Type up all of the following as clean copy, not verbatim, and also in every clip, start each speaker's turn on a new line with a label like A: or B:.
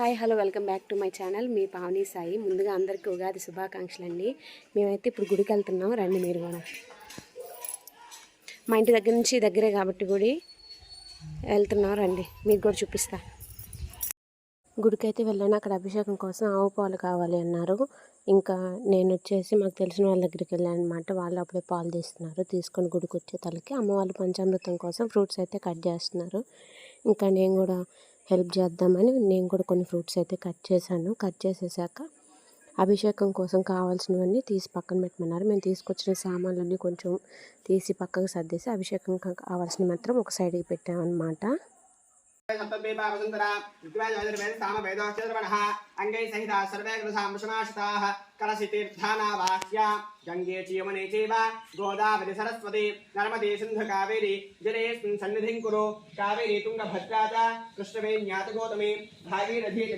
A: Hi hello welcome back to my channel మీ పావని సాయి. ముందుగా అందరికీ ఉగాది శుభాకాంక్షలు అండి. మేమైతే ఇప్పుడు గుడికి వెళ్తున్నాం, రండి మీరు కూడా. మా ఇంటి దగ్గర నుంచి దగ్గరే కాబట్టి గుడి వెళ్తున్నాం, రండి మీకు కూడా చూపిస్తా. గుడికి అయితే వెళ్ళాను, అక్కడ అభిషేకం కోసం ఆవు పాలు కావాలి అన్నారు. ఇంకా నేను వచ్చేసి మాకు తెలిసిన వాళ్ళ దగ్గరికి వెళ్ళాను అనమాట. వాళ్ళు అప్పుడే పాలు తీస్తున్నారు. తీసుకొని గుడికి వచ్చే తలకి అమ్మ వాళ్ళు పంచామృతం కోసం ఫ్రూట్స్ అయితే కట్ చేస్తున్నారు. ఇంకా నేను కూడా హెల్ప్ చేద్దామని నేను కూడా కొన్ని ఫ్రూట్స్ అయితే కట్ చేశాను. కట్ చేసేసాక అభిషేకం కోసం కావాల్సినవన్నీ తీసి పక్కన పెట్టమన్నారు. మేము తీసుకొచ్చిన సామాన్లన్నీ కొంచెం తీసి పక్కకు సర్దేసి అభిషేకం కావాల్సిన మాత్రం ఒక సైడ్కి పెట్టామన్నమాట. अंगै सहिता सर्वे कृतसांशमाशिताः कलशितीर्थानावाह्या गंगे च यमुने चैव गोदावरी सरस्वती नर्मदे सिन्धु कावेरी जलेऽस्मिन् सन्निधिं कुरु कावेरी तुङ्गभद्रा च कृष्णवेण्या च गौतमी भागीरथी च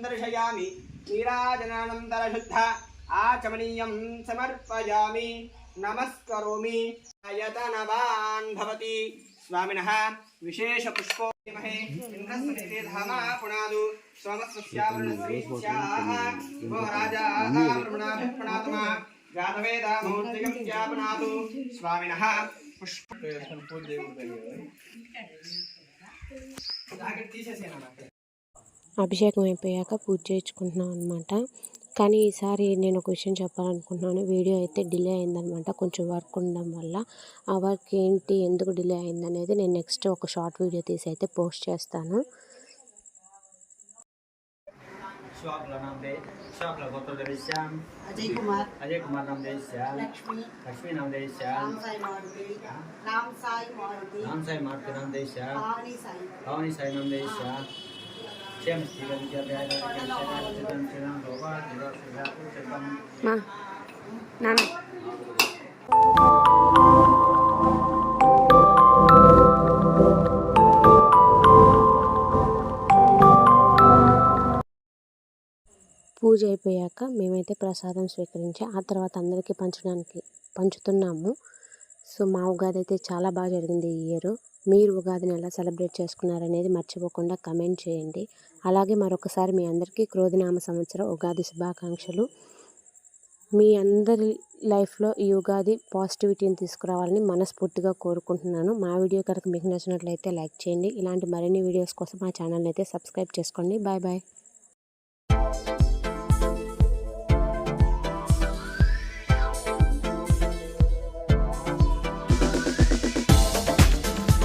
A: दर्शयामि नीराजनानंतर शुद्ध आचमनीयं समर्पयामि नमस्करोमि आयतनवान् भवति स्वामिनः विशेष पुष्पोमहे इन्द्रस्मृते धामा पुनादु सोमस्वस्यावरणश्रीस्याः महाराजाः ब्रह्मणाभिप्रणातमा जातवेदा मूर्तिकं ज्ञापनातु स्वामिनः पुष्प అభిషేకం అయిపోయాక పూజ చేయించుకుంటున్నాం అనమాట. కానీ ఈసారి నేను ఒక విషయం చెప్పాలనుకుంటున్నాను. వీడియో అయితే డిలే అయిందనమాట, కొంచెం వర్క్ ఉండడం వల్ల. ఆ వర్క్ ఏంటి, ఎందుకు డిలే అయిందనేది నేను నెక్స్ట్ ఒక షార్ట్ వీడియో తీసి అయితే పోస్ట్ చేస్తాను.
B: अजय कुमार नाम देश लक्ष्मी नाम देश नाम साई मारुति नाम देश भवानी साई नाम देश
A: పూజ అయిపోయాక మేమైతే ప్రసాదం స్వీకరించి ఆ తర్వాత అందరికీ పంచుతున్నాము. సో మా ఉగాది అయితే చాలా బాగా జరిగింది ఈ ఇయర్. మీరు ఉగాదిని ఎలా సెలబ్రేట్ చేసుకున్నారనేది మర్చిపోకుండా కమెంట్ చేయండి. అలాగే మరొకసారి మీ అందరికీ క్రోధినామ సంవత్సర ఉగాది శుభాకాంక్షలు. మీ అందరి లైఫ్లో ఈ ఉగాది పాజిటివిటీని తీసుకురావాలని మనస్ఫూర్తిగా కోరుకుంటున్నాను. మా వీడియో కనుక మీకు నచ్చినట్లయితే లైక్ చేయండి. ఇలాంటి మరిన్ని వీడియోస్ కోసం మా ఛానల్ని అయితే సబ్స్క్రైబ్ చేసుకోండి. Bye bye.